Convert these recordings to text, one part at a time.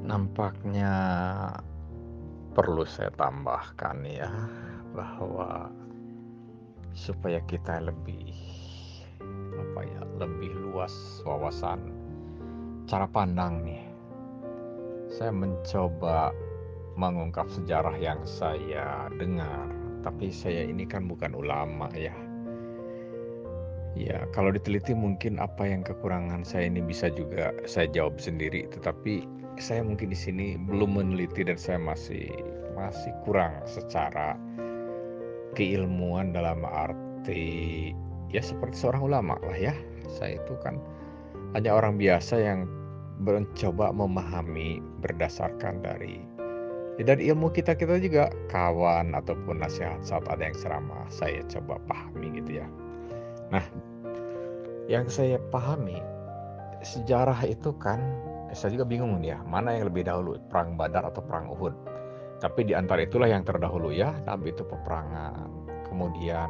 Nampaknya perlu saya tambahkan ya, bahwa supaya kita lebih lebih luas wawasan cara pandang nih. Saya mencoba mengungkap sejarah yang saya dengar, tapi saya ini kan bukan ulama ya. Ya, kalau diteliti mungkin apa yang kekurangan saya ini bisa juga saya jawab sendiri, tetapi saya mungkin di sini belum meneliti dan saya masih kurang secara keilmuan dalam arti ya seperti seorang ulama lah ya. Saya itu kan hanya orang biasa yang mencoba memahami berdasarkan dari ilmu kita juga kawan ataupun nasihat saat ada yang ceramah saya coba pahami gitu ya. Nah, yang saya pahami sejarah itu kan saya juga bingung nih ya, mana yang lebih dahulu, perang Badar atau perang Uhud. Tapi di antara itulah yang terdahulu ya, Nabi itu peperangan. Kemudian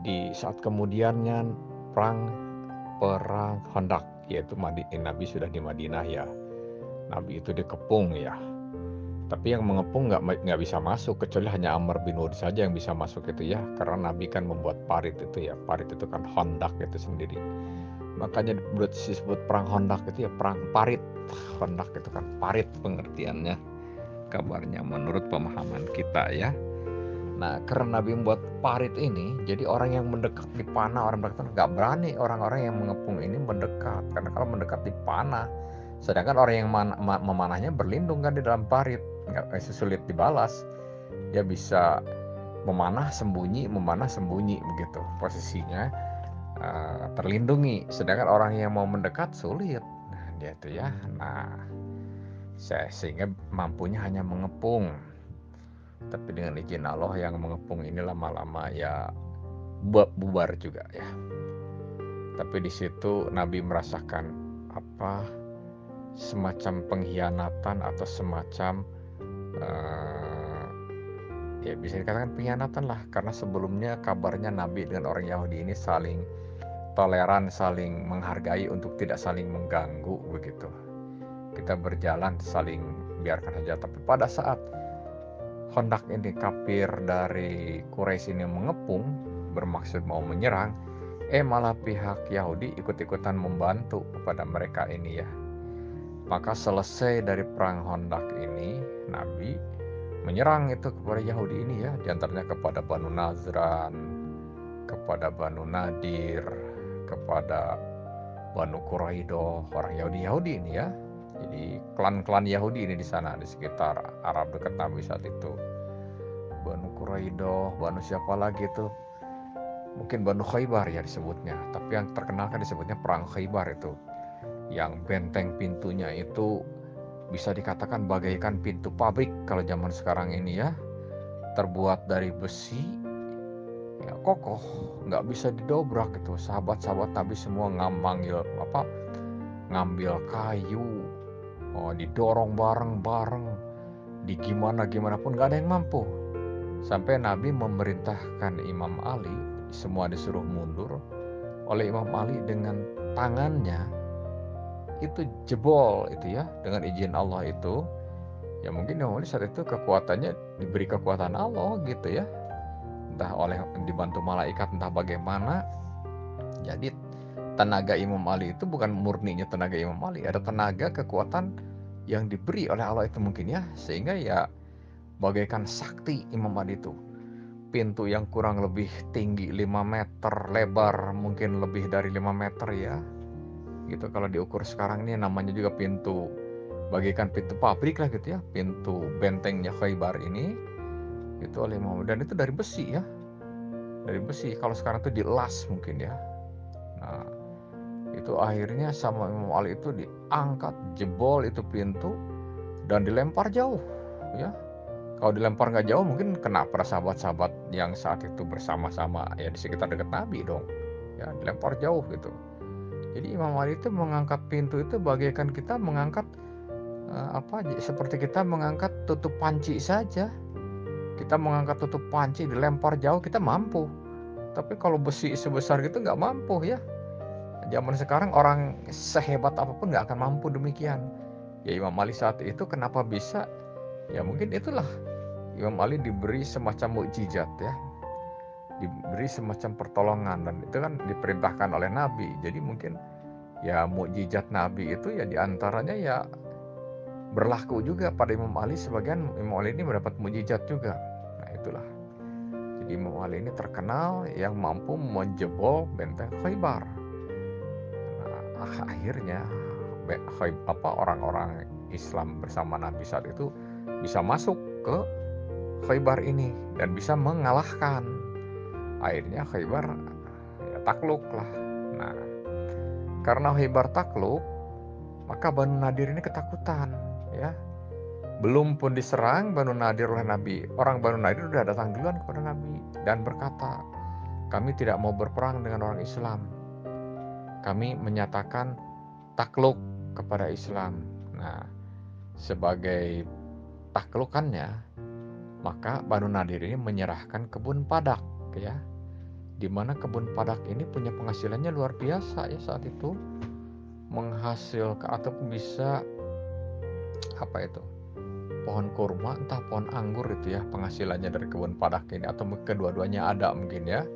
di saat kemudiannya perang Khandaq, yaitu Nabi sudah di Madinah ya. Nabi itu dikepung ya. Tapi yang mengepung nggak bisa masuk kecuali hanya Amr bin Wud saja yang bisa masuk itu ya, karena Nabi kan membuat parit itu ya. Parit itu kan Khandaq itu sendiri. Makanya disebut perang Khandaq itu ya perang parit. Khandaq itu kan parit pengertiannya, kabarnya menurut pemahaman kita ya. Nah, karena Nabi membuat parit ini, jadi orang yang mendekat dipanah, orang mendekat nggak berani orang-orang yang mengepung ini mendekat, karena kalau mendekat dipanah. Sedangkan orang yang memanahnya berlindung kan di dalam parit, nggak sulit dibalas. Dia bisa memanah sembunyi begitu posisinya, terlindungi. Sedangkan orang yang mau mendekat sulit. Nah, dia itu ya. Nah, sehingga mampunya hanya mengepung. Tapi dengan izin Allah yang mengepung ini lama-lama ya bubar juga ya. Tapi di situ Nabi merasakan semacam pengkhianatan atau semacam ya bisa dikatakan pengkhianatan lah, karena sebelumnya kabarnya Nabi dengan orang Yahudi ini saling toleran, saling menghargai untuk tidak saling mengganggu begitu. Kita berjalan saling biarkan saja. Tapi pada saat Khandaq ini kafir dari Quraisy ini mengepung bermaksud mau menyerang, malah pihak Yahudi ikut-ikutan membantu kepada mereka ini ya. Maka selesai dari perang Khandaq ini, Nabi menyerang itu kepada Yahudi ini ya, diantaranya kepada Banu Nazran, kepada Banu Nadir, kepada Banu Quraidah, orang Yahudi ini ya. Jadi klan-klan Yahudi ini di sana di sekitar Arab dekat Nabi saat itu. Banu Quraidah, Banu siapa lagi itu? Mungkin Banu Khaybar ya disebutnya. Tapi yang terkenal kan disebutnya perang Khaybar itu. Yang benteng pintunya itu bisa dikatakan bagaikan pintu pabrik kalau zaman sekarang ini ya. Terbuat dari besi, ya kokoh, nggak bisa didobrak itu. Sahabat-sahabat Nabi semua ngambil kayu, didorong bareng-bareng, di gimana pun nggak ada yang mampu. Sampai Nabi memerintahkan Imam Ali, semua disuruh mundur. Oleh Imam Ali dengan tangannya itu jebol itu ya, dengan izin Allah itu. Ya mungkin Imam Ali saat itu kekuatannya diberi kekuatan Allah gitu ya. Entah oleh dibantu malaikat entah bagaimana. Jadi tenaga Imam Ali itu bukan murninya tenaga Imam Ali, ada tenaga kekuatan yang diberi oleh Allah itu mungkin ya, sehingga ya bagaikan sakti Imam Ali itu. Pintu yang kurang lebih tinggi 5 meter, lebar mungkin lebih dari 5 meter ya. Gitu kalau diukur sekarang ini namanya juga pintu, bagaikan pintu pabrik lah gitu ya, pintu bentengnya Khaybar ini itu oleh Imam, dan itu dari besi ya. Dari besi, kalau sekarang itu dielas mungkin ya. Nah, itu akhirnya sama Imam Ali itu diangkat, jebol itu pintu dan dilempar jauh ya. Kalau dilempar nggak jauh mungkin kena para sahabat-sahabat yang saat itu bersama-sama ya di sekitar dekat Nabi dong ya, dilempar jauh gitu. Jadi Imam Ali itu mengangkat pintu itu bagaikan kita mengangkat seperti kita mengangkat tutup panci saja. Kita mengangkat tutup panci dilempar jauh kita mampu, tapi kalau besi sebesar gitu nggak mampu ya. Zaman sekarang orang sehebat apapun nggak akan mampu demikian. Ya Imam Ali saat itu kenapa bisa? Ya mungkin itulah Imam Ali diberi semacam mukjizat ya, diberi semacam pertolongan, dan itu kan diperintahkan oleh Nabi. Jadi mungkin ya mukjizat Nabi itu ya diantaranya ya berlaku juga pada Imam Ali. Sebagian Imam Ali ini mendapat mukjizat juga. Nah itulah. Jadi Imam Ali ini terkenal yang mampu menjebol benteng Khaybar. Nah, akhirnya orang-orang Islam bersama Nabi saat itu bisa masuk ke Khaybar ini dan bisa mengalahkan. Akhirnya Khaybar ya takluk lah. Nah, karena Khaybar takluk, maka Banu Nadir ini ketakutan ya. Belum pun diserang Banu Nadir oleh Nabi, orang Banu Nadir sudah datang duluan kepada Nabi dan berkata, kami tidak mau berperang dengan orang Islam. Kami menyatakan takluk kepada Islam. Nah, sebagai taklukannya, maka Banu Nadir ini menyerahkan kebun padak ya. Di mana kebun padak ini punya penghasilannya luar biasa ya saat itu. Menghasilkan atau bisa apa itu? Pohon kurma, entah pohon anggur itu ya penghasilannya dari kebun padak ini, atau kedua-duanya ada mungkin ya.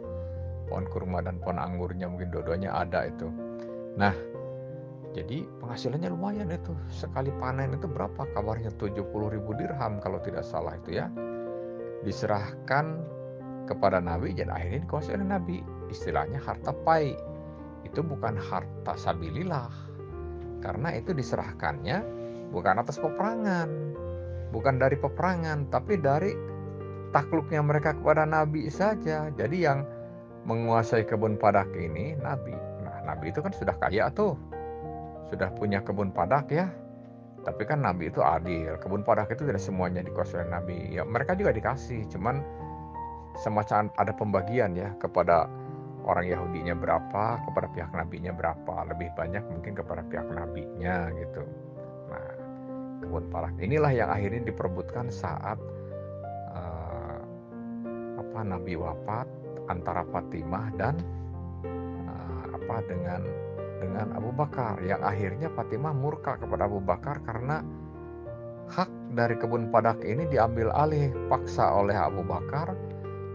Pohon kurma dan pohon anggurnya mungkin dua-duanya ada itu. Nah, jadi penghasilannya lumayan itu. Sekali panen itu berapa kabarnya? 70.000 dirham kalau tidak salah itu ya. Diserahkan kepada Nabi dan akhirnya dikuasai oleh Nabi. Istilahnya harta pai. Itu bukan harta sabilillah. Karena itu diserahkannya bukan atas peperangan. Bukan dari peperangan, tapi dari takluknya mereka kepada Nabi saja. Jadi yang menguasai kebun padak ini Nabi. Nah, Nabi itu kan sudah kaya tuh. Sudah punya kebun padak ya. Tapi kan Nabi itu adil. Kebun padak itu tidak semuanya dikuasai oleh Nabi. Ya, mereka juga dikasih, cuman semacam ada pembagian ya, kepada orang Yahudinya berapa, kepada pihak Nabinya berapa. Lebih banyak mungkin kepada pihak Nabinya gitu. Nah, kebun padak inilah yang akhirnya diperebutkan saat Nabi wafat antara Fatimah dan dengan Abu Bakar, yang akhirnya Fatimah murka kepada Abu Bakar karena hak dari kebun padak ini diambil alih paksa oleh Abu Bakar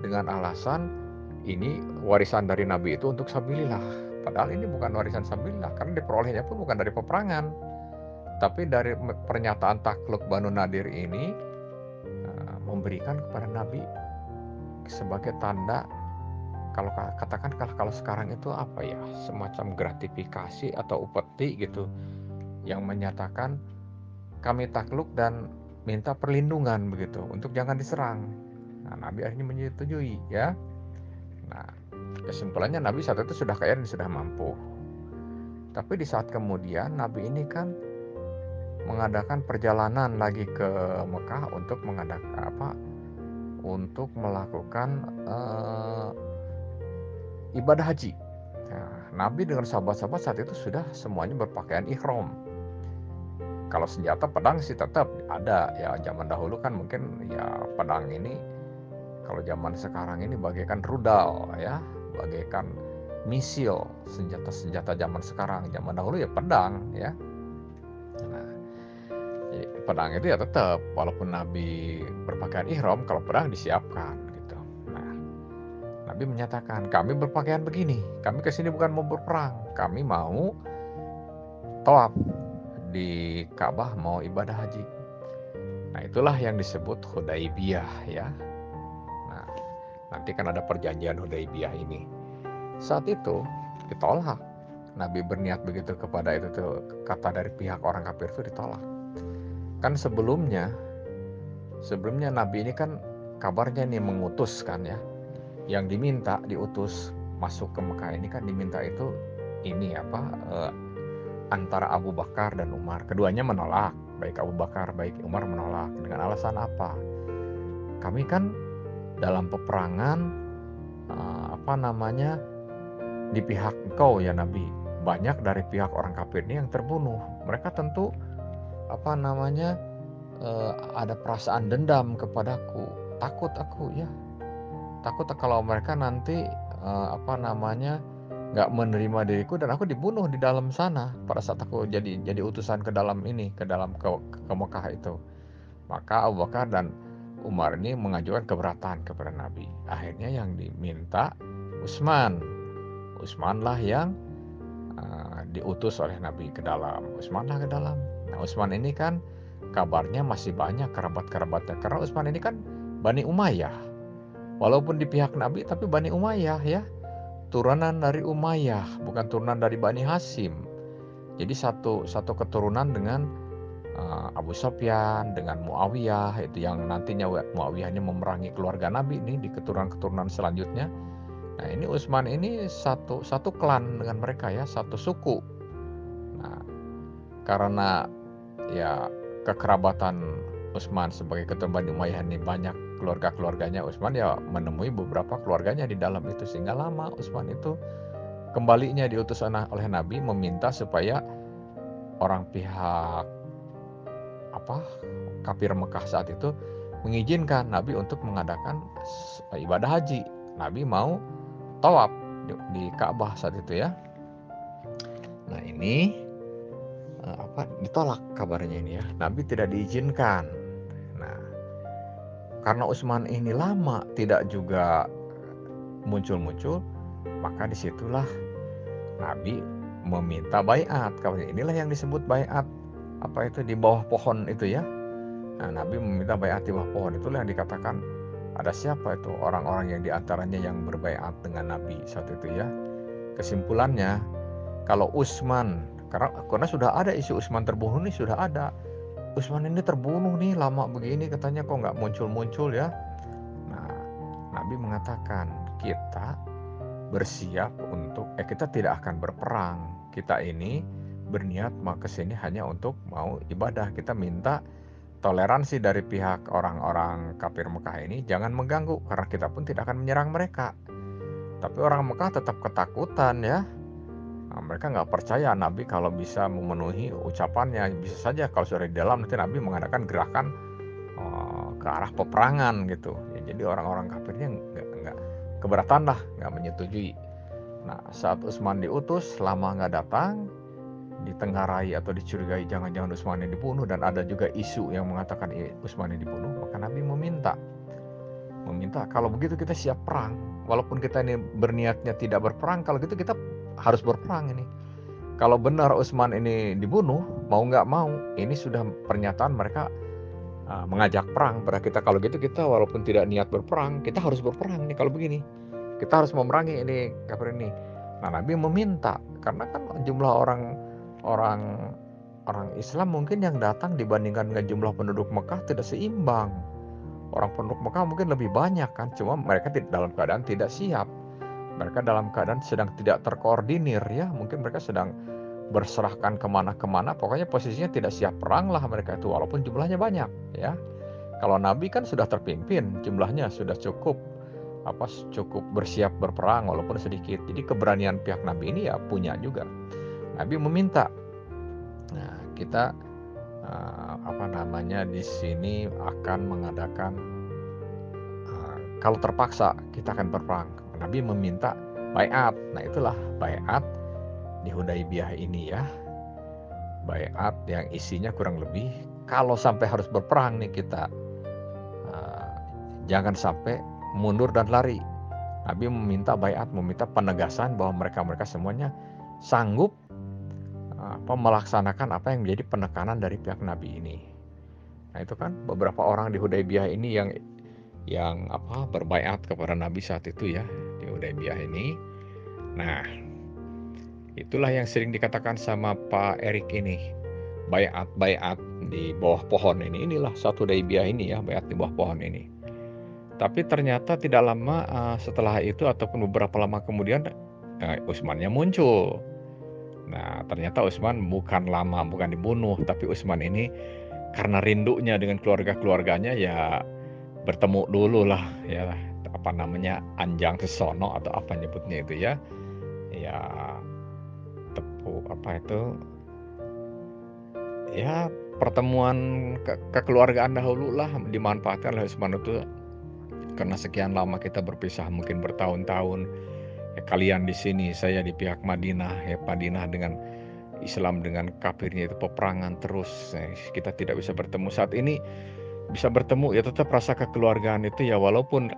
dengan alasan ini warisan dari Nabi itu untuk sabilillah. Padahal ini bukan warisan sabilillah karena diperolehnya pun bukan dari peperangan, tapi dari pernyataan takluk Banu Nadir ini memberikan kepada Nabi sebagai tanda, kalau katakan kalau sekarang itu apa ya, semacam gratifikasi atau upeti gitu, yang menyatakan kami takluk dan minta perlindungan begitu untuk jangan diserang. Nah, Nabi akhirnya menyetujui ya. Nah, kesimpulannya Nabi saat itu sudah kaya dan sudah mampu. Tapi di saat kemudian Nabi ini kan mengadakan perjalanan lagi ke Mekah untuk melakukan ibadah haji. Nah, Nabi dengan sahabat-sahabat saat itu sudah semuanya berpakaian ihram. Kalau senjata pedang sih tetap ada ya. Zaman dahulu kan mungkin ya pedang ini, kalau zaman sekarang ini bagaikan rudal ya, bagaikan misil, senjata-senjata zaman sekarang. Zaman dahulu ya pedang ya. Nah, pedang itu ya tetap, walaupun Nabi berpakaian ihram, kalau pedang disiapkan gitu. Nah, Nabi menyatakan, kami berpakaian begini, kami kesini bukan mau berperang, kami mau tawaf di Ka'bah, mau ibadah haji. Nah, itulah yang disebut Hudaybiyah ya. Nah, nanti kan ada perjanjian Hudaybiyah ini. Saat itu ditolak. Nabi berniat begitu kepada itu tuh, kata dari pihak orang kafir itu ditolak. Kan sebelumnya Nabi ini kan kabarnya nih mengutus kan ya. Yang diminta diutus masuk ke Mekah ini kan diminta itu antara Abu Bakar dan Umar. Keduanya menolak, baik Abu Bakar baik Umar menolak dengan alasan apa? Kami kan dalam peperangan di pihak engkau ya Nabi. Banyak dari pihak orang kafir ini yang terbunuh. Mereka tentu ada perasaan dendam kepadaku. Takut aku ya. Takut kalau mereka nanti nggak menerima diriku dan aku dibunuh di dalam sana pada saat aku jadi utusan ke dalam ini, ke Mekah itu. Maka Abu Bakar dan Umar ini mengajukan keberatan kepada Nabi. Akhirnya yang diminta Utsman. Utsmanlah yang diutus oleh Nabi ke dalam. Utsmanlah ke dalam. Nah, Utsman ini kan kabarnya masih banyak kerabat-kerabatnya karena Utsman ini kan Bani Umayyah. Walaupun di pihak Nabi tapi Bani Umayyah ya. Turunan dari Umayyah, bukan turunan dari Bani Hashim. Jadi satu keturunan dengan Abu Sufyan, dengan Muawiyah, itu yang nantinya Muawiyah ini memerangi keluarga Nabi ini di keturunan-keturunan selanjutnya. Nah, ini Utsman ini satu klan dengan mereka ya, satu suku. Nah, karena ya kekerabatan Utsman sebagai ketua Bani Umayyah ini banyak keluarga-keluarganya Utsman ya menemui beberapa keluarganya di dalam itu, sehingga lama Utsman itu kembalinya diutus oleh Nabi meminta supaya orang pihak kafir Mekah saat itu mengizinkan Nabi untuk mengadakan ibadah haji. Nabi mau tawaf di Ka'bah saat itu ya. Nah, ini ditolak kabarnya ini ya. Nabi tidak diizinkan. Nah, karena Utsman ini lama tidak juga muncul-muncul, maka disitulah Nabi meminta baiat. Inilah yang disebut baiat di bawah pohon itu ya. Nah, Nabi meminta baiat di bawah pohon, itulah yang dikatakan ada siapa itu orang-orang yang diantaranya yang berbaiat dengan Nabi saat itu ya. Kesimpulannya, kalau Utsman, karena sudah ada isu Utsman terbunuh nih, sudah ada. Utsman ini terbunuh nih, lama begini katanya kok nggak muncul-muncul ya. Nah, Nabi mengatakan kita bersiap untuk kita tidak akan berperang. Kita ini berniat mau ke sini hanya untuk mau ibadah. Kita minta toleransi dari pihak orang-orang kafir Mekah ini, jangan mengganggu karena kita pun tidak akan menyerang mereka. Tapi orang Mekah tetap ketakutan ya. Nah, mereka nggak percaya Nabi kalau bisa memenuhi ucapannya. Bisa saja kalau sudah di dalam nanti Nabi mengadakan gerakan ke arah peperangan gitu. Ya, jadi orang-orang kafirnya nggak keberatan lah, nggak menyetujui. Nah, saat Utsman diutus lama nggak datang, ditengarai atau dicurigai jangan-jangan Utsman ini dibunuh, dan ada juga isu yang mengatakan Utsman ini dibunuh, maka Nabi meminta kalau begitu kita siap perang, walaupun kita ini berniatnya tidak berperang, kalau gitu kita harus berperang ini. Kalau benar Utsman ini dibunuh, mau nggak mau, ini sudah pernyataan mereka mengajak perang pada kita. Kalau gitu kita walaupun tidak niat berperang, kita harus berperang nih kalau begini. Kita harus memerangi ini kafir ini. Nah, Nabi meminta karena kan jumlah orang Islam mungkin yang datang dibandingkan dengan jumlah penduduk Mekah tidak seimbang. Orang penduduk Mekah mungkin lebih banyak kan, cuma mereka dalam keadaan tidak siap. Mereka dalam keadaan sedang tidak terkoordinir ya, mungkin mereka sedang berserahkan kemana-kemana, pokoknya posisinya tidak siap perang lah mereka itu, walaupun jumlahnya banyak ya. Kalau Nabi kan sudah terpimpin, jumlahnya sudah cukup bersiap berperang walaupun sedikit. Jadi keberanian pihak Nabi ini ya punya juga. Nabi meminta. Nah, kita di sini akan mengadakan kalau terpaksa kita akan berperang. Nabi meminta baiat. Nah, itulah baiat di Hudaybiyah ini ya. Baiat yang isinya kurang lebih kalau sampai harus berperang nih kita jangan sampai mundur dan lari. Nabi meminta baiat, meminta penegasan bahwa mereka semuanya sanggup melaksanakan apa yang menjadi penekanan dari pihak Nabi ini. Nah, itu kan beberapa orang di Hudaybiyah ini yang berbaiat kepada Nabi saat itu ya, di Hudaybiyah ini. Nah, itulah yang sering dikatakan sama Pak Erik ini, baiat di bawah pohon ini. Inilah satu Hudaybiyah ini ya, baiat di bawah pohon ini. Tapi ternyata tidak lama setelah itu ataupun beberapa lama kemudian Utsmannya muncul. Nah, ternyata Utsman bukan dibunuh, tapi Utsman ini karena rindunya dengan keluarga-keluarganya ya bertemu dulu lah ya, anjang sesono atau apa nyebutnya itu ya. Ya ya pertemuan kekeluargaan dahulu lah dimanfaatkan oleh Utsman itu, karena sekian lama kita berpisah mungkin bertahun-tahun kalian di sini, saya di pihak Madinah, ya Madinah dengan Islam dengan kafirnya itu peperangan terus. Kita tidak bisa bertemu saat ini, bisa bertemu ya tetap rasa kekeluargaan itu ya, walaupun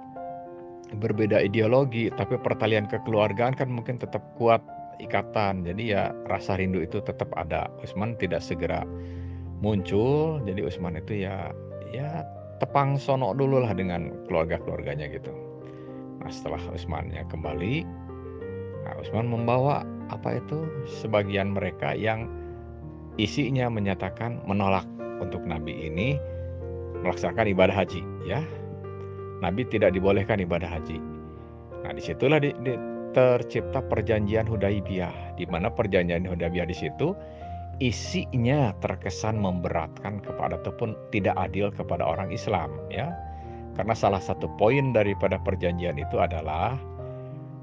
berbeda ideologi, tapi pertalian kekeluargaan kan mungkin tetap kuat ikatan. Jadi ya rasa rindu itu tetap ada. Usman tidak segera muncul, jadi Usman itu ya tepang sono dulu lah dengan keluarga-keluarganya gitu. Nah setelah Usmannya kembali, nah Usman membawa sebagian mereka yang isinya menyatakan menolak untuk Nabi ini melaksanakan ibadah haji ya. Nabi tidak dibolehkan ibadah haji. Nah disitulah tercipta perjanjian Hudaibiyah, di mana perjanjian Hudaibiyah di situ isinya terkesan memberatkan kepada ataupun tidak adil kepada orang Islam ya. Karena salah satu poin daripada perjanjian itu adalah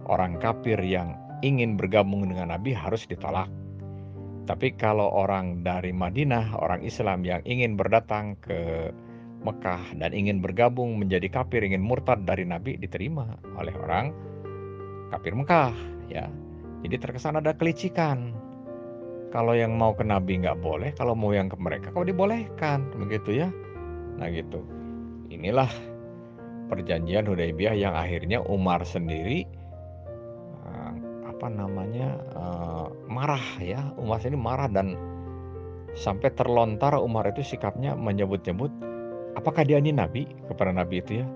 orang kafir yang ingin bergabung dengan Nabi harus ditolak. Tapi kalau orang dari Madinah, orang Islam yang ingin berdatang ke Mekah dan ingin bergabung menjadi kafir, ingin murtad dari Nabi, diterima oleh orang kafir Mekah ya. Jadi terkesan ada kelicikan. Kalau yang mau ke Nabi nggak boleh, kalau mau yang ke mereka kok dibolehkan, begitu ya. Nah gitu. Inilah perjanjian Hudaibiyah yang akhirnya Umar sendiri marah ya. Umar sendiri marah dan sampai terlontar Umar itu sikapnya menyebut-nyebut apakah dia ini Nabi, kepada Nabi itu ya.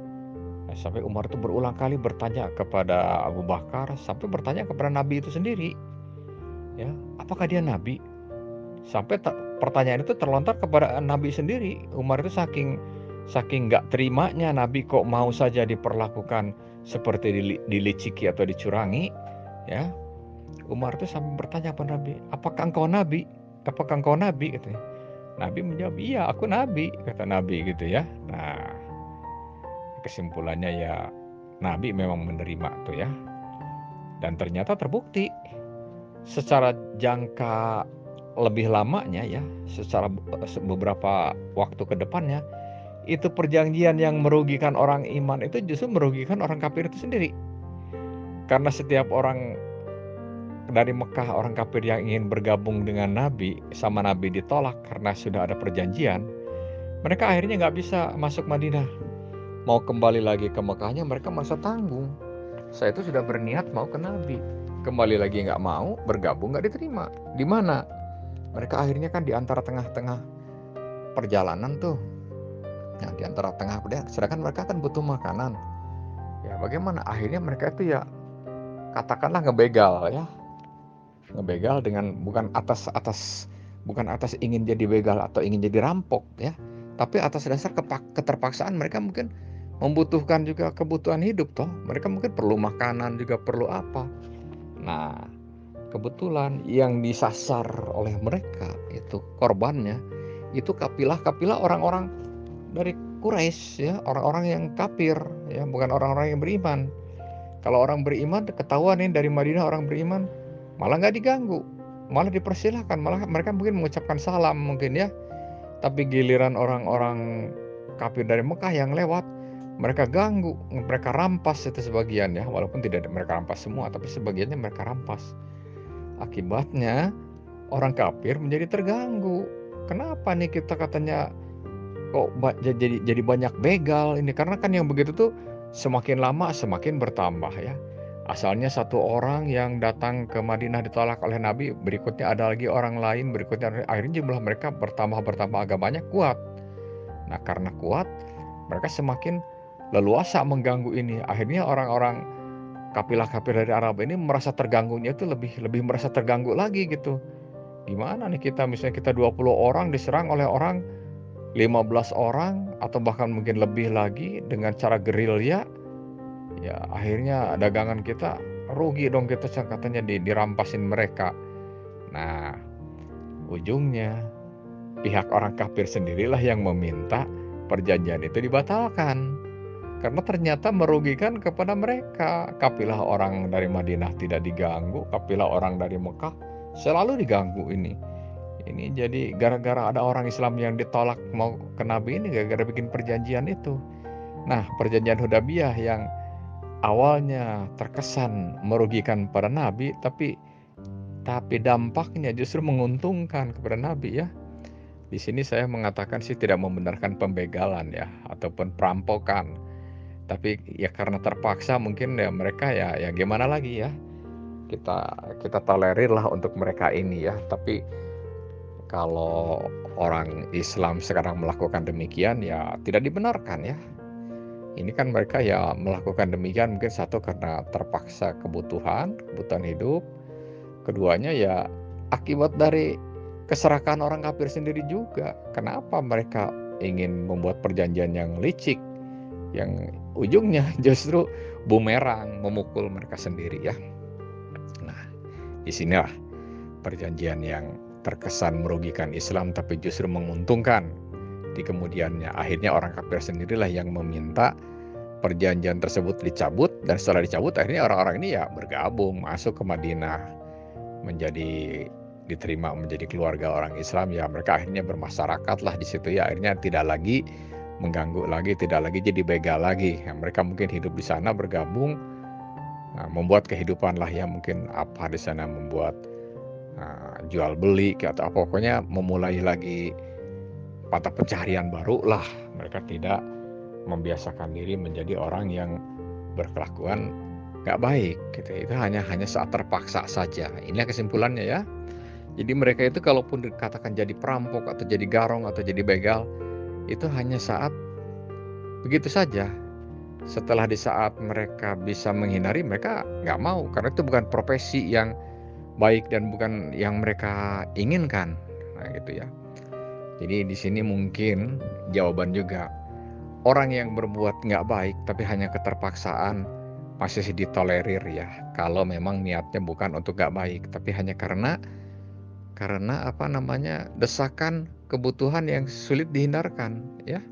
Nah, sampai Umar itu berulang kali bertanya kepada Abu Bakar, sampai bertanya kepada Nabi itu sendiri ya, apakah dia Nabi. Sampai pertanyaan itu terlontar kepada Nabi sendiri. Umar itu saking nggak terimanya Nabi kok mau saja diperlakukan seperti diliciki atau dicurangi ya. Umar itu sampai bertanya kepada Nabi, apakah engkau Nabi? Apakah engkau Nabi? Katanya. Nabi menjawab, iya aku Nabi, kata Nabi gitu ya. Nah kesimpulannya ya Nabi memang menerima tuh ya. Dan ternyata terbukti secara jangka lebih lamanya ya, secara beberapa waktu ke depannya, itu perjanjian yang merugikan orang iman itu justru merugikan orang kafir itu sendiri. Karena setiap orang dari Mekah, orang kafir yang ingin bergabung dengan Nabi, sama Nabi ditolak karena sudah ada perjanjian, mereka akhirnya nggak bisa masuk Madinah. Mau kembali lagi ke Mekahnya mereka merasa tanggung. Saya itu sudah berniat mau ke Nabi, kembali lagi nggak mau, bergabung nggak diterima. Di mana? Mereka akhirnya kan di antara tengah-tengah perjalanan tuh, yang di antara tengah perjalanan, sedangkan mereka kan butuh makanan. Ya bagaimana? Akhirnya mereka itu ya katakanlah ngebegal ya, ngebegal dengan bukan atas ingin jadi begal atau ingin jadi rampok ya, tapi atas dasar keterpaksaan. Mereka mungkin membutuhkan juga kebutuhan hidup toh, mereka mungkin perlu makanan juga perlu apa. Nah kebetulan yang disasar oleh mereka itu korbannya itu kapilah orang-orang dari Quraisy ya, orang-orang yang kafir ya, bukan orang-orang yang beriman. Kalau orang beriman ketahuan nih dari Madinah orang beriman, malah nggak diganggu, malah dipersilahkan, malah mereka mungkin mengucapkan salam mungkin ya. Tapi giliran orang-orang kafir dari Mekah yang lewat, mereka ganggu, mereka rampas itu sebagian ya, walaupun tidak mereka rampas semua, tapi sebagiannya mereka rampas. Akibatnya orang kafir menjadi terganggu. Kenapa nih kita katanya kok jadi banyak begal ini, karena kan yang begitu tuh semakin lama semakin bertambah ya. Asalnya satu orang yang datang ke Madinah ditolak oleh Nabi, berikutnya ada lagi orang lain, berikutnya akhirnya jumlah mereka bertambah agamanya kuat. Nah karena kuat mereka semakin leluasa mengganggu ini. Akhirnya orang-orang kapilah kafir dari Arab ini merasa terganggunya itu lebih merasa terganggu lagi gitu. Gimana nih kita, misalnya kita 20 orang diserang oleh orang 15 orang atau bahkan mungkin lebih lagi dengan cara gerilya, ya akhirnya dagangan kita rugi dong, kita katanya dirampasin mereka. Nah ujungnya pihak orang kafir sendirilah yang meminta perjanjian itu dibatalkan karena ternyata merugikan kepada mereka. Kapilah orang dari Madinah tidak diganggu, kapilah orang dari Mekah selalu diganggu ini. Ini jadi gara-gara ada orang Islam yang ditolak mau ke Nabi ini, gara-gara bikin perjanjian itu. Nah perjanjian Hudaibiyah yang awalnya terkesan merugikan para nabi, tapi dampaknya justru menguntungkan kepada nabi ya. Di sini saya mengatakan sih tidak membenarkan pembegalan ya ataupun perampokan. Tapi ya karena terpaksa mungkin ya mereka ya gimana lagi ya. Kita kita tolerir lah untuk mereka ini ya. Tapi kalau orang Islam sekarang melakukan demikian ya tidak dibenarkan ya. Ini kan mereka ya melakukan demikian mungkin satu karena terpaksa kebutuhan hidup. Keduanya ya akibat dari keserakahan orang kafir sendiri juga. Kenapa mereka ingin membuat perjanjian yang licik, yang ujungnya justru bumerang memukul mereka sendiri ya. Nah, disinilah perjanjian yang terkesan merugikan Islam tapi justru menguntungkan di kemudiannya. Akhirnya orang kafir sendirilah yang meminta perjanjian tersebut dicabut, dan setelah dicabut akhirnya orang-orang ini ya bergabung masuk ke Madinah, menjadi diterima menjadi keluarga orang Islam ya. Mereka akhirnya bermasyarakat lah di situ ya, akhirnya tidak lagi mengganggu lagi, tidak lagi jadi begal lagi ya. Mereka mungkin hidup di sana bergabung, membuat kehidupan lah ya, mungkin apa di sana membuat jual beli atau apa, pokoknya memulai lagi mata pencaharian baru lah. Mereka tidak membiasakan diri menjadi orang yang berkelakuan gak baik gitu. Itu hanya saat terpaksa saja. Inilah kesimpulannya ya. Jadi mereka itu kalaupun dikatakan jadi perampok atau jadi garong atau jadi begal, itu hanya saat begitu saja. Setelah di saat mereka bisa menghindari, mereka gak mau, karena itu bukan profesi yang baik dan bukan yang mereka inginkan. Nah gitu ya. Jadi di sini mungkin jawaban juga, orang yang berbuat nggak baik tapi hanya keterpaksaan masih ditolerir ya. Kalau memang niatnya bukan untuk nggak baik, tapi hanya karena apa namanya, desakan kebutuhan yang sulit dihindarkan ya.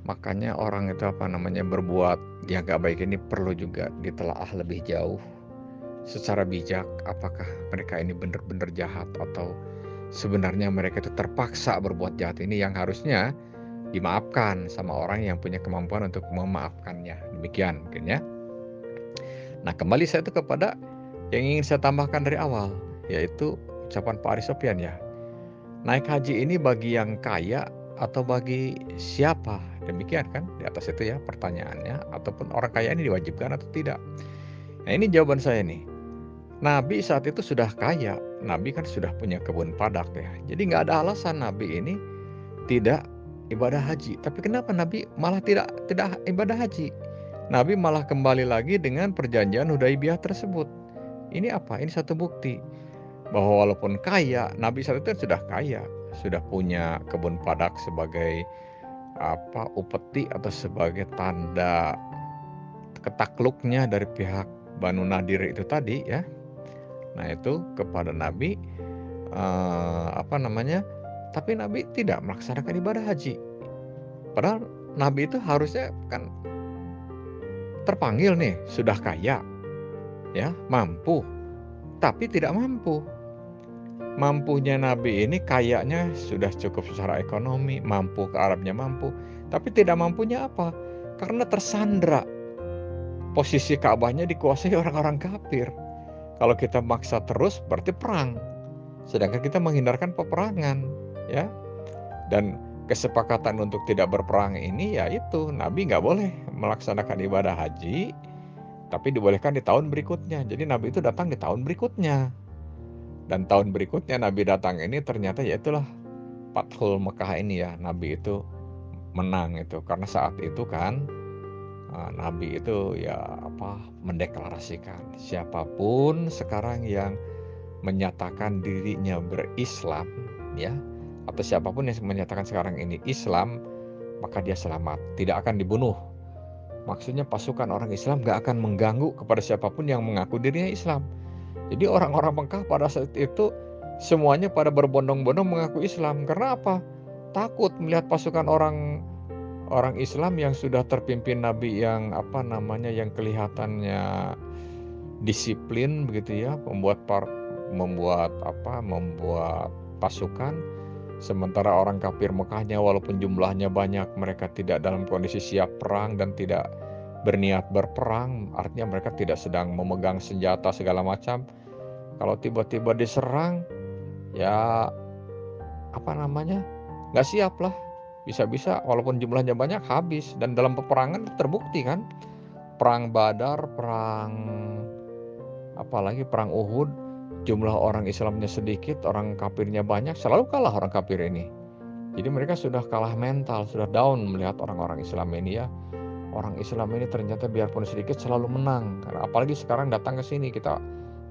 Makanya orang itu apa namanya berbuat yang nggak baik ini perlu juga ditelaah lebih jauh secara bijak. Apakah mereka ini benar-benar jahat atau sebenarnya mereka itu terpaksa berbuat jahat ini yang harusnya dimaafkan sama orang yang punya kemampuan untuk memaafkannya. Demikian mungkin ya. Nah kembali saya itu kepada yang ingin saya tambahkan dari awal, yaitu ucapan Pak Ari Sofyan ya. Naik haji ini bagi yang kaya atau bagi siapa? Demikian kan di atas itu ya pertanyaannya. Ataupun orang kaya ini diwajibkan atau tidak? Nah ini jawaban saya nih. Nabi saat itu sudah kaya. Nabi kan sudah punya kebun padak ya. Jadi nggak ada alasan Nabi ini tidak ibadah haji. Tapi kenapa Nabi malah tidak ibadah haji? Nabi malah kembali lagi dengan perjanjian Hudaibiyah tersebut. Ini apa? Ini satu bukti bahwa walaupun kaya, Nabi saat itu sudah kaya, sudah punya kebun padak sebagai upeti atau sebagai tanda ketakluknya dari pihak Banu Nadir itu tadi ya. Nah itu kepada Nabi tapi Nabi tidak melaksanakan ibadah haji. Padahal Nabi itu harusnya kan terpanggil nih, sudah kaya, ya, mampu, tapi tidak mampu. Mampunya Nabi ini kayaknya sudah cukup secara ekonomi, mampu ke Arabnya mampu, tapi tidak mampunya apa? Karena tersandra. Posisi Ka'bahnya dikuasai orang-orang kafir. Kalau kita maksa terus berarti perang. Sedangkan kita menghindarkan peperangan, ya. Dan kesepakatan untuk tidak berperang ini yaitu Nabi nggak boleh melaksanakan ibadah haji, tapi dibolehkan di tahun berikutnya. Jadi Nabi itu datang di tahun berikutnya. Dan tahun berikutnya Nabi datang ini ternyata yaitulah Fathul Mekah ini ya. Nabi itu menang itu. Karena saat itu kan Nabi itu mendeklarasikan siapapun sekarang yang menyatakan dirinya berislam ya, atau siapapun yang menyatakan sekarang ini Islam, maka dia selamat, tidak akan dibunuh. Maksudnya pasukan orang Islam gak akan mengganggu kepada siapapun yang mengaku dirinya Islam. Jadi orang-orang Mekah pada saat itu semuanya pada berbondong-bondong mengaku Islam. Karena apa? Takut melihat pasukan orang Islam yang sudah terpimpin Nabi yang yang kelihatannya disiplin begitu ya, membuat pasukan Sementara orang kafir Mekahnya walaupun jumlahnya banyak, mereka tidak dalam kondisi siap perang dan tidak berniat berperang. Artinya mereka tidak sedang memegang senjata segala macam. Kalau tiba-tiba diserang, ya nggak siap lah. Bisa-bisa walaupun jumlahnya banyak habis. Dan dalam peperangan terbukti kan, perang Badar, apalagi perang Uhud, jumlah orang Islamnya sedikit, orang kafirnya banyak, selalu kalah orang kafir ini. Jadi mereka sudah kalah mental, sudah down melihat orang-orang Islam ini ya. Orang Islam ini ternyata biarpun sedikit selalu menang. Karena apalagi sekarang datang ke sini kita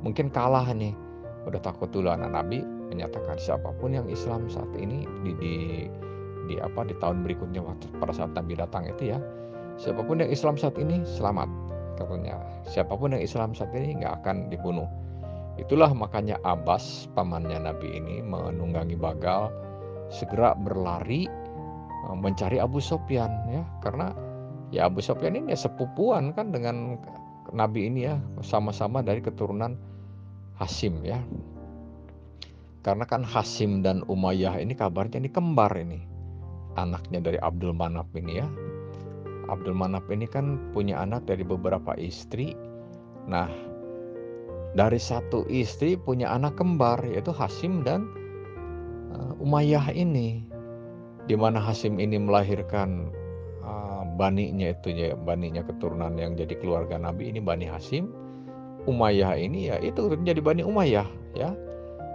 mungkin kalah nih. Udah takut dulu. Anak Nabi menyatakan siapapun yang Islam saat ini di tahun berikutnya pada saat Nabi datang itu ya, siapapun yang Islam saat ini selamat katanya. Siapapun yang Islam saat ini nggak akan dibunuh. Itulah makanya Abbas pamannya Nabi ini menunggangi bagal segera berlari mencari Abu Sofyan ya, karena ya Abu Sofyan ini ya sepupuan kan dengan Nabi ini ya, sama-sama dari keturunan Hashim ya. Karena kan Hashim dan Umayyah ini kabarnya ini kembar ini, anaknya dari Abdul Manaf ini ya. Abdul Manaf ini kan punya anak dari beberapa istri. Nah, dari satu istri punya anak kembar yaitu Hashim dan Umayyah ini. Di mana Hashim ini melahirkan baninya itu ya, baninya keturunan yang jadi keluarga Nabi ini Bani Hashim. Umayyah ini ya itu menjadi Bani Umayyah ya,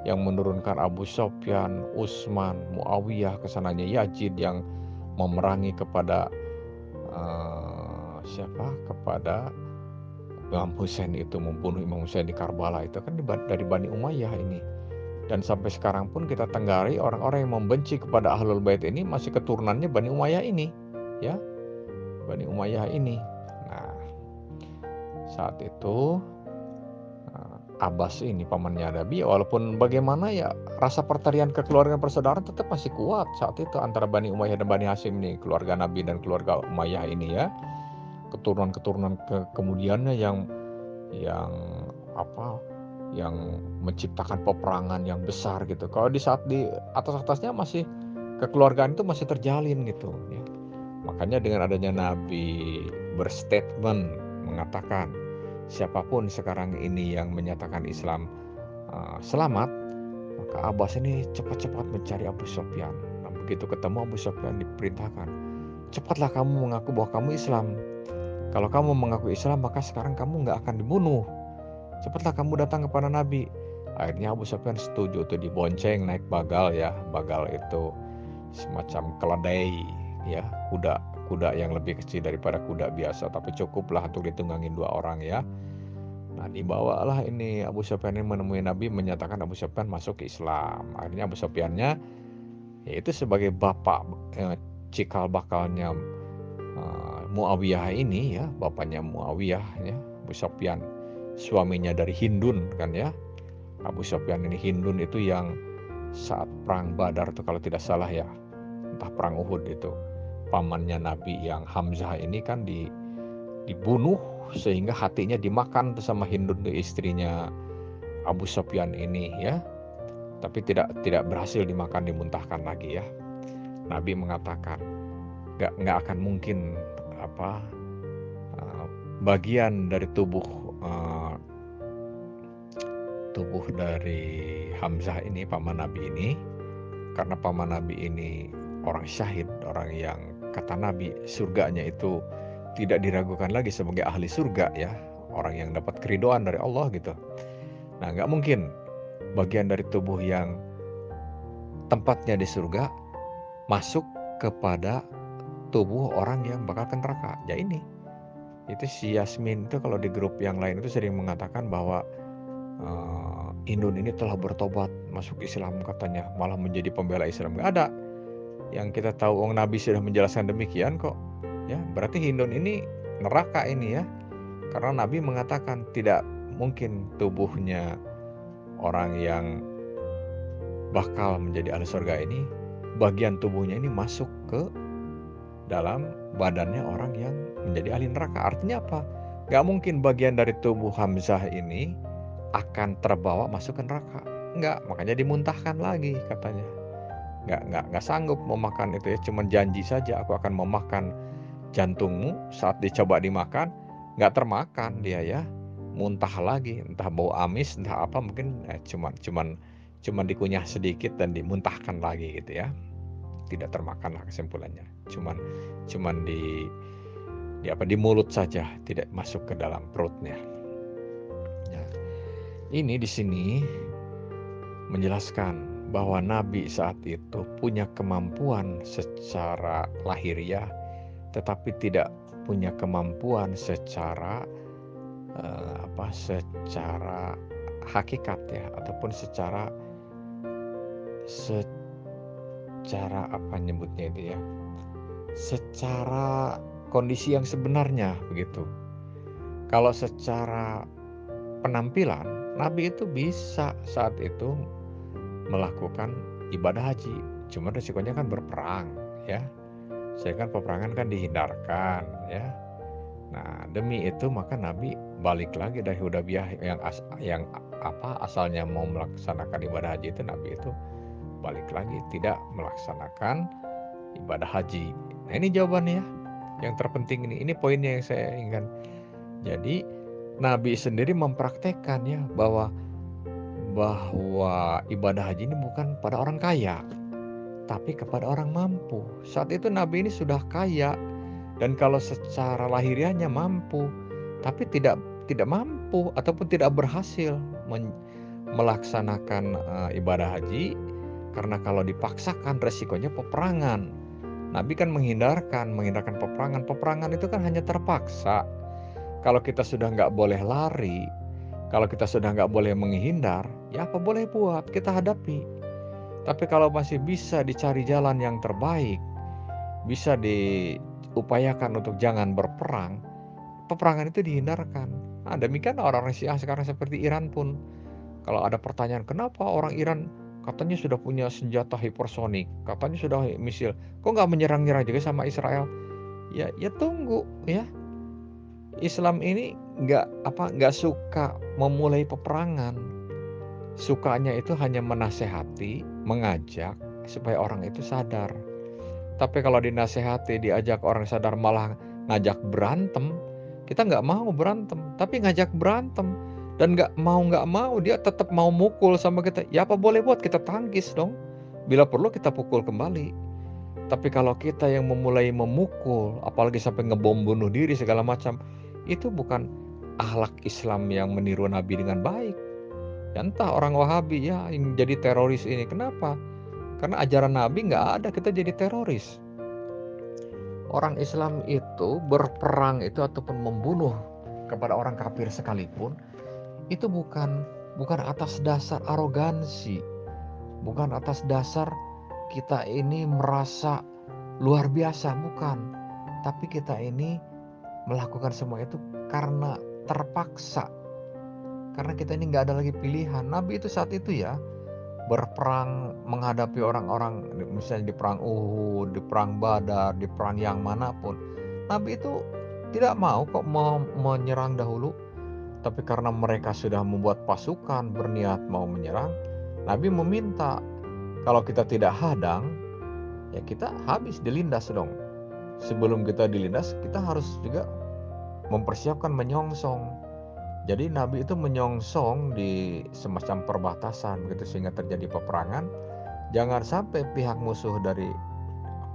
yang menurunkan Abu Sofyan, Utsman, Muawiyah, kesananya Yazid yang memerangi kepada kepada Imam Husain, itu membunuh Imam Husain di Karbala, itu kan dari Bani Umayyah ini. Dan sampai sekarang pun kita tenggari orang-orang yang membenci kepada Ahlul Bait ini masih keturunannya Bani Umayyah ini ya, Bani Umayyah ini. Nah, saat itu Abbas ini pamannya Nabi, walaupun bagaimana ya rasa pertarian kekeluargaan persaudaraan tetap masih kuat saat itu antara Bani Umayyah dan Bani Hashim nih, keluarga Nabi dan keluarga Umayyah ini ya. Keturunan-keturunan kemudiannya yang yang menciptakan peperangan yang besar gitu. Kalau di saat di atas-atasnya masih kekeluargaan itu masih terjalin gitu ya. Makanya dengan adanya Nabi berstatement mengatakan siapapun sekarang ini yang menyatakan Islam selamat, maka Abbas ini cepat-cepat mencari Abu Sofyan. Nah, begitu ketemu Abu Sofyan diperintahkan, cepatlah kamu mengaku bahwa kamu Islam. Kalau kamu mengaku Islam maka sekarang kamu nggak akan dibunuh. Cepatlah kamu datang kepada Nabi. Akhirnya Abu Sofyan setuju tuh, dibonceng naik bagal ya. Bagal itu semacam keledai ya, kuda yang lebih kecil daripada kuda biasa, tapi cukuplah untuk ditunggangin 2 orang ya. Nah, dibawalah ini Abu Sofyan ini menemui Nabi, menyatakan Abu Sofyan masuk ke Islam. Akhirnya Abu Sofyannya yaitu sebagai bapak cikal bakalnya Muawiyah ini ya, bapaknya Muawiyah ya, Abu Sofyan suaminya dari Hindun kan ya. Abu Sofyan ini Hindun itu yang saat perang Badar itu kalau tidak salah ya, entah perang Uhud itu, pamannya Nabi yang Hamzah ini kan dibunuh sehingga hatinya dimakan sama Hindun, istrinya Abu Sofyan ini ya. Tapi tidak berhasil dimakan, dimuntahkan lagi ya. Nabi mengatakan nggak akan mungkin bagian dari tubuh dari Hamzah ini, paman Nabi ini, karena paman Nabi ini orang syahid, orang yang kata Nabi surganya itu tidak diragukan lagi sebagai ahli surga ya, orang yang dapat keridhaan dari Allah gitu. Nah, nggak mungkin bagian dari tubuh yang tempatnya di surga masuk kepada tubuh orang yang bakal ke neraka. Ya ini, itu si Yasmin itu kalau di grup yang lain itu sering mengatakan bahwa Indun ini telah bertobat masuk Islam katanya, malah menjadi pembela Islam. Nggak ada. Yang kita tahu Nabi sudah menjelaskan demikian kok ya. Berarti Hindun ini neraka ini ya, karena Nabi mengatakan tidak mungkin tubuhnya orang yang bakal menjadi ahli surga ini, bagian tubuhnya ini masuk ke dalam badannya orang yang menjadi ahli neraka. Artinya apa? Gak mungkin bagian dari tubuh Hamzah ini akan terbawa masuk ke neraka. Enggak, makanya dimuntahkan lagi katanya. nggak sanggup memakan itu ya, cuman janji saja aku akan memakan jantungmu. Saat dicoba dimakan, nggak termakan dia ya, muntah lagi, entah bau amis, entah apa, mungkin cuman dikunyah sedikit dan dimuntahkan lagi gitu ya, tidak termakan lah kesimpulannya, cuman di mulut saja, tidak masuk ke dalam perutnya. Ya, ini di sini menjelaskan bahwa Nabi saat itu punya kemampuan secara lahiriah, tetapi tidak punya kemampuan secara secara hakikat ya, ataupun secara apa nyebutnya itu ya, secara kondisi yang sebenarnya begitu. Kalau secara penampilan, Nabi itu bisa saat itu melakukan ibadah haji, cuma resikonya kan berperang ya, sehingga peperangan kan dihindarkan ya. Nah, demi itu maka Nabi balik lagi dari Hudaybiyah yang asalnya mau melaksanakan ibadah haji itu, Nabi itu balik lagi tidak melaksanakan ibadah haji. Nah, ini jawabannya ya. Yang terpenting ini poinnya yang saya inginkan. Jadi Nabi sendiri mempraktekkan ya bahwa ibadah haji ini bukan pada orang kaya, tapi kepada orang mampu. Saat itu Nabi ini sudah kaya, dan kalau secara lahiriahnya mampu, tapi tidak mampu ataupun tidak berhasil melaksanakan ibadah haji, karena kalau dipaksakan resikonya peperangan. Nabi kan menghindarkan peperangan. Peperangan itu kan hanya terpaksa. Kalau kita sudah nggak boleh lari, kalau kita sudah nggak boleh menghindar, ya apa boleh buat, kita hadapi. Tapi kalau masih bisa dicari jalan yang terbaik, bisa diupayakan untuk jangan berperang, peperangan itu dihindarkan. Nah, demikian orang-orang Syiah sekarang seperti Iran pun. Kalau ada pertanyaan, kenapa orang Iran katanya sudah punya senjata hipersonik, katanya sudah misil, kok nggak menyerang-nyerang juga sama Israel? Ya tunggu ya. Islam ini nggak suka memulai peperangan. Sukanya itu hanya menasehati, mengajak supaya orang itu sadar. Tapi kalau dinasehati, diajak orang sadar malah ngajak berantem, kita nggak mau berantem, tapi ngajak berantem. Dan nggak mau dia tetap mau mukul sama kita. Ya apa boleh buat, kita tangkis dong. Bila perlu kita pukul kembali. Tapi kalau kita yang memulai memukul, apalagi sampai ngebom bunuh diri segala macam, itu bukan akhlak Islam yang meniru Nabi dengan baik. Ya entah orang Wahabi ya yang jadi teroris ini, kenapa? Karena ajaran Nabi nggak ada kita jadi teroris. Orang Islam itu berperang itu ataupun membunuh kepada orang kafir sekalipun, itu bukan atas dasar arogansi, bukan atas dasar kita ini merasa luar biasa, bukan. Tapi kita ini melakukan semua itu karena terpaksa, karena kita ini nggak ada lagi pilihan. Nabi itu saat itu ya berperang menghadapi orang-orang, misalnya di perang Uhud, di perang Badar, di perang yang manapun. Nabi itu tidak mau kok menyerang dahulu. Tapi karena mereka sudah membuat pasukan berniat mau menyerang, Nabi meminta kalau kita tidak hadang, ya kita habis dilindas dong. Sebelum kita dilindas, kita harus juga mempersiapkan menyongsong. Jadi Nabi itu menyongsong di semacam perbatasan begitu, sehingga terjadi peperangan. Jangan sampai pihak musuh dari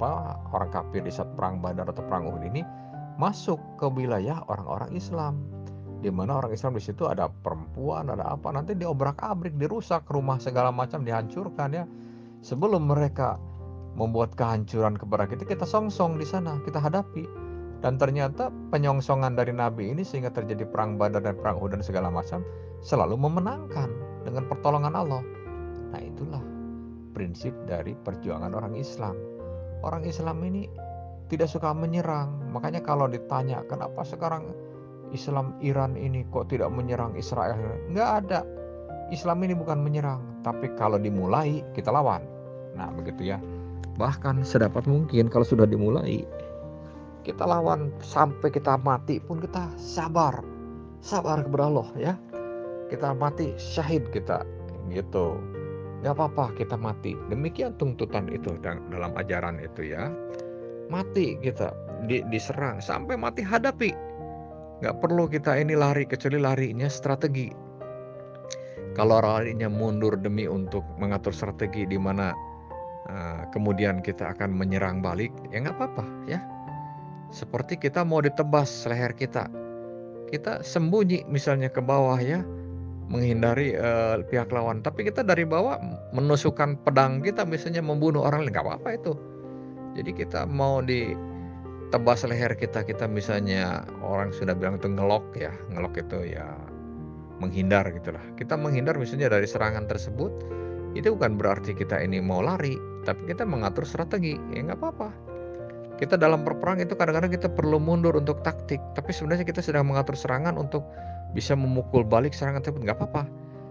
orang kafir di saat perang Badar atau perang Uhud ini masuk ke wilayah orang-orang Islam, di mana orang Islam di situ ada perempuan, ada apa, nanti diobrak-abrik, dirusak rumah segala macam, dihancurkan ya. Sebelum mereka membuat kehancuran kepada kita, kita songsong di sana, kita hadapi. Dan ternyata penyongsongan dari Nabi ini sehingga terjadi perang Badar dan perang Uhud dan segala macam selalu memenangkan dengan pertolongan Allah. Nah, itulah prinsip dari perjuangan orang Islam. Orang Islam ini tidak suka menyerang. Makanya kalau ditanya kenapa sekarang Islam Iran ini kok tidak menyerang Israel, nggak ada. Islam ini bukan menyerang, tapi kalau dimulai kita lawan. Nah begitu ya. Bahkan sedapat mungkin kalau sudah dimulai kita lawan sampai kita mati pun kita sabar kepada Allah ya. Kita mati syahid kita gitu. nggak apa-apa kita mati. Demikian tuntutan itu dalam ajaran itu ya. Mati kita, diserang sampai mati hadapi. Nggak perlu kita ini lari, kecuali larinya strategi. Kalau larinya mundur demi untuk mengatur strategi di mana kemudian kita akan menyerang balik, ya nggak apa-apa ya. Seperti kita mau ditebas leher kita, kita sembunyi misalnya ke bawah ya, menghindari pihak lawan. Tapi kita dari bawah menusukkan pedang kita misalnya membunuh orang lain, nggak apa-apa itu. Jadi kita mau ditebas leher kita, kita misalnya orang sudah bilang itu ngelok ya, ngelok itu ya menghindar gitulah. Kita menghindar misalnya dari serangan tersebut, itu bukan berarti kita ini mau lari, tapi kita mengatur strategi, ya nggak apa-apa. Kita dalam berperang itu kadang-kadang kita perlu mundur untuk taktik, tapi sebenarnya kita sedang mengatur serangan untuk bisa memukul balik serangan tersebut, nggak apa-apa.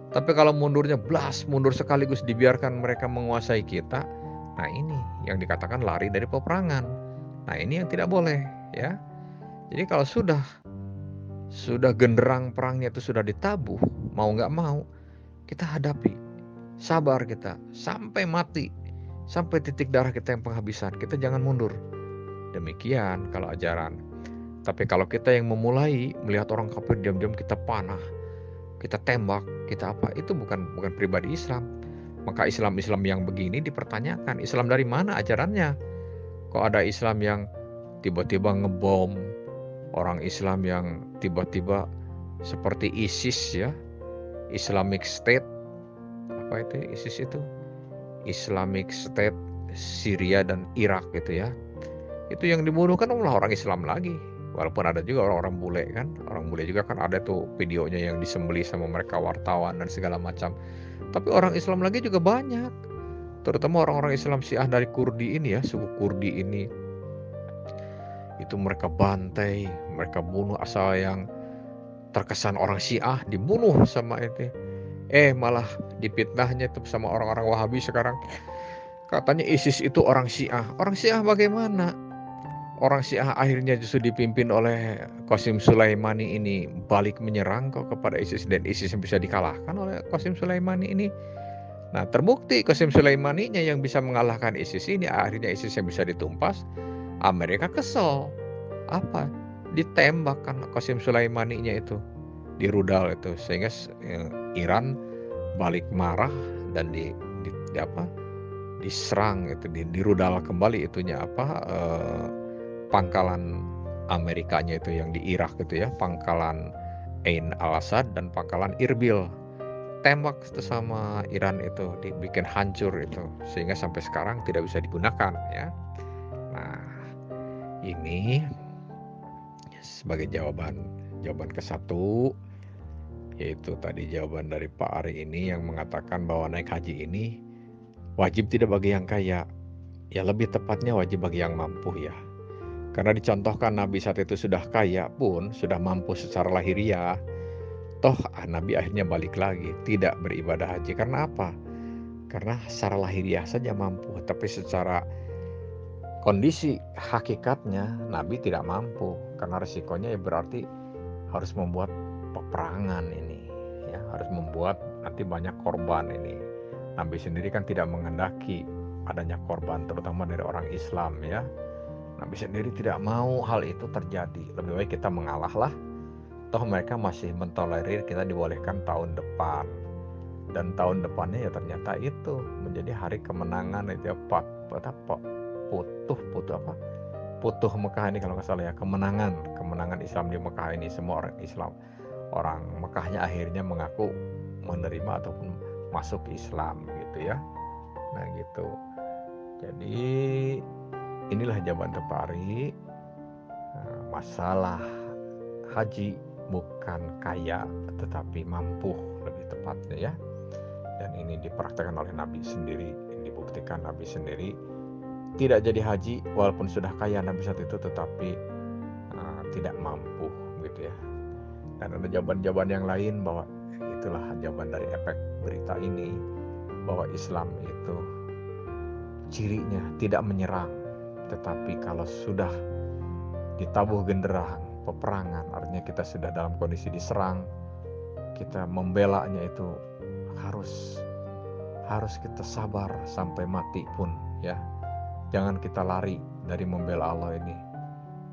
Tapi kalau mundurnya blast, mundur sekaligus dibiarkan mereka menguasai kita, nah ini yang dikatakan lari dari peperangan. Nah ini yang tidak boleh ya. Jadi kalau sudah genderang perangnya itu sudah ditabuh, mau nggak mau kita hadapi, sabar kita sampai mati, sampai titik darah kita yang penghabisan, kita jangan mundur. Demikian kalau ajaran. Tapi kalau kita yang memulai melihat orang kafir diam-diam kita panah, kita tembak, kita apa, itu bukan pribadi Islam. Maka Islam yang begini dipertanyakan, Islam dari mana ajarannya? Kok ada Islam yang tiba-tiba ngebom, orang Islam yang tiba-tiba seperti ISIS ya, Islamic State, apa itu ISIS itu? Islamic State Syria dan Irak gitu ya. Itu yang dibunuh kan malah orang Islam lagi. Walaupun ada juga orang-orang bule kan, orang bule juga kan ada tuh videonya yang disembelih sama mereka wartawan dan segala macam. Tapi orang Islam lagi juga banyak, terutama orang-orang Islam Syiah dari Kurdi ini ya, suku Kurdi ini. Itu mereka bantai, mereka bunuh asal yang terkesan orang Syiah dibunuh sama itu. Malah dipitnahnya tuh sama orang-orang Wahabi sekarang. Katanya ISIS itu orang Syiah. Orang Syiah bagaimana? Orang Syiah akhirnya justru dipimpin oleh Qasim Sulaimani ini balik menyerang kok kepada ISIS, dan ISIS yang bisa dikalahkan oleh Qasim Sulaimani ini. Nah terbukti Qasim Sulaimaninya yang bisa mengalahkan ISIS ini, akhirnya ISIS yang bisa ditumpas. Amerika kesel, apa? Ditembak kan Qasim Sulaimaninya itu, di rudal itu, sehingga Iran balik marah dan diserang itu, dirudal kembali itunya pangkalan Amerikanya itu yang di Irak gitu ya, pangkalan Ain al-Assad dan pangkalan Irbil. Tembak itu sama Iran itu, dibikin hancur itu, sehingga sampai sekarang tidak bisa digunakan ya. Nah ini sebagai jawaban ke-1, yaitu tadi jawaban dari Pak Ari ini yang mengatakan bahwa naik haji ini wajib tidak bagi yang kaya, ya lebih tepatnya wajib bagi yang mampu ya. Karena dicontohkan Nabi saat itu sudah kaya pun, sudah mampu secara lahiriah, toh Nabi akhirnya balik lagi, tidak beribadah haji. Karena apa? Karena secara lahiriah saja mampu, tapi secara kondisi hakikatnya Nabi tidak mampu. Karena resikonya ya berarti harus membuat peperangan ini, ya, harus membuat nanti banyak korban ini. Nabi sendiri kan tidak menghendaki adanya korban, terutama dari orang Islam ya. Nabi sendiri tidak mau hal itu terjadi. Lebih baik kita mengalah lah. Toh mereka masih mentolerir kita dibolehkan tahun depan. Dan tahun depannya ya ternyata itu menjadi hari kemenangan itu ya, Futuh Mekah ini kalau nggak salah ya, kemenangan Islam di Mekah ini. Semua orang Islam, orang Mekahnya akhirnya mengaku menerima ataupun masuk Islam gitu ya. Nah gitu. Jadi inilah jawaban Tepari. Masalah haji bukan kaya tetapi mampu, lebih tepatnya ya. Dan ini dipraktekkan oleh Nabi sendiri, dibuktikan Nabi sendiri tidak jadi haji walaupun sudah kaya Nabi saat itu, tetapi tidak mampu gitu ya. Dan ada jawaban-jawaban yang lain bahwa itulah jawaban dari efek berita ini, bahwa Islam itu cirinya tidak menyerang, tetapi kalau sudah ditabuh genderang peperangan, artinya kita sudah dalam kondisi diserang, kita membelanya itu harus kita sabar sampai mati pun ya. Jangan kita lari dari membela Allah ini.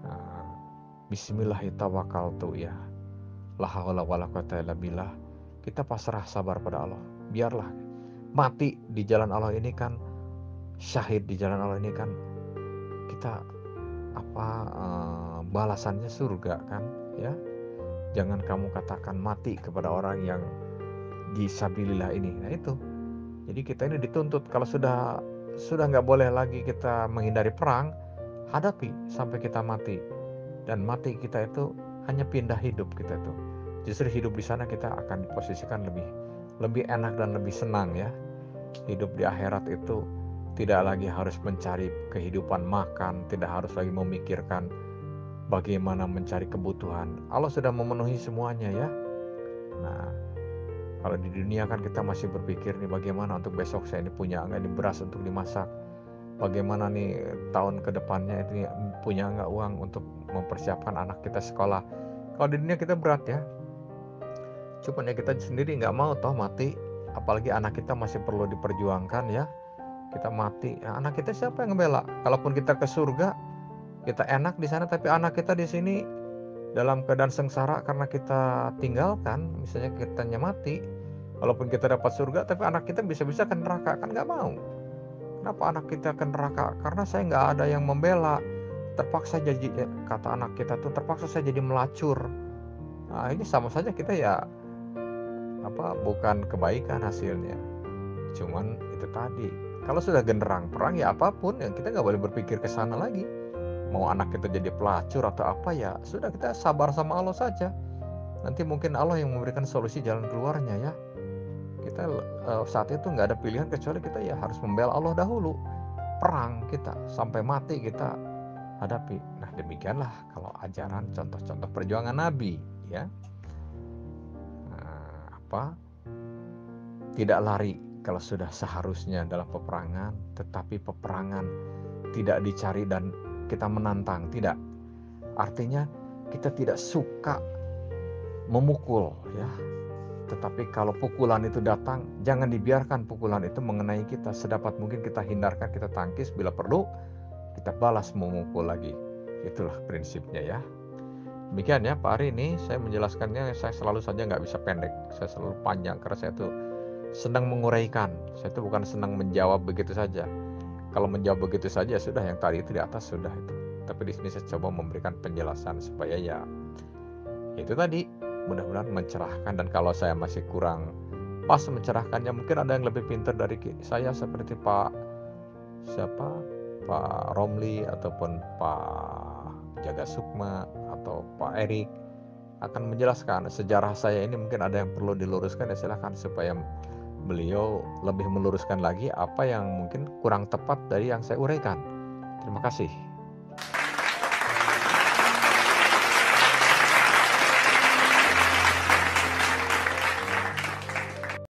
Nah, Bismillahirrahmanirrahim ya. La haula wala quwata illa billah. Kita pasrah sabar pada Allah. Biarlah mati di jalan Allah ini kan, syahid di jalan Allah ini kan, kita balasannya surga kan ya. Jangan kamu katakan mati kepada orang yang di sabilillah ini. Nah itu. Jadi kita ini dituntut kalau sudah nggak boleh lagi kita menghindari perang, hadapi sampai kita mati. Dan mati kita itu hanya pindah hidup kita itu. Justru hidup di sana kita akan diposisikan lebih enak dan lebih senang ya. Hidup di akhirat itu tidak lagi harus mencari kehidupan makan, tidak harus lagi memikirkan bagaimana mencari kebutuhan. Allah sudah memenuhi semuanya ya. Nah, kalau di dunia kan kita masih berpikir nih bagaimana untuk besok saya ini punya nggak ini beras untuk dimasak. Bagaimana nih tahun ke depannya itu punya nggak uang untuk mempersiapkan anak kita sekolah. Kalau di dunia kita berat ya. Cuman ya kita sendiri nggak mau toh mati. Apalagi anak kita masih perlu diperjuangkan ya. Kita mati, ya, anak kita siapa yang ngebela? Kalaupun kita ke surga, kita enak di sana, tapi anak kita di sini dalam keadaan sengsara karena kita tinggalkan, misalnya kitanya mati. Walaupun kita dapat surga, tapi anak kita bisa-bisa ke neraka, kan nggak mau. Kenapa anak kita ke neraka? Karena saya nggak ada yang membela. Terpaksa jadi, kata anak kita tuh, terpaksa saya jadi melacur. Nah ini sama saja kita ya, bukan kebaikan hasilnya. Cuman itu tadi, kalau sudah genderang perang ya apapun, yang kita nggak boleh berpikir ke sana lagi. Mau anak kita jadi pelacur atau apa ya, sudah kita sabar sama Allah saja. Nanti mungkin Allah yang memberikan solusi jalan keluarnya ya. Kita saat itu nggak ada pilihan kecuali kita ya harus membela Allah dahulu. Perang kita sampai mati kita hadapi. Nah demikianlah kalau ajaran contoh-contoh perjuangan Nabi ya. Tidak lari kalau sudah seharusnya dalam peperangan, tetapi peperangan tidak dicari dan kita menantang, tidak. Artinya kita tidak suka memukul ya. Tetapi kalau pukulan itu datang, jangan dibiarkan pukulan itu mengenai kita. Sedapat mungkin kita hindarkan, kita tangkis, bila perlu kita balas memukul lagi. Itulah prinsipnya ya. Demikian ya Pak Ari, ini saya menjelaskannya, saya selalu saja nggak bisa pendek, saya selalu panjang karena saya itu senang menguraikan. Saya itu bukan senang menjawab begitu saja. Kalau menjawab begitu saja sudah, yang tadi itu di atas sudah itu. Tapi di sini saya coba memberikan penjelasan supaya ya itu tadi mudah-mudahan mencerahkan. Dan kalau saya masih kurang pas mencerahkannya, mungkin ada yang lebih pintar dari saya seperti Pak Romli ataupun Pak Jaga Sukma atau Pak Erik akan menjelaskan sejarah saya ini. Mungkin ada yang perlu diluruskan ya, silakan supaya beliau lebih meluruskan lagi apa yang mungkin kurang tepat dari yang saya uraikan. Terima kasih.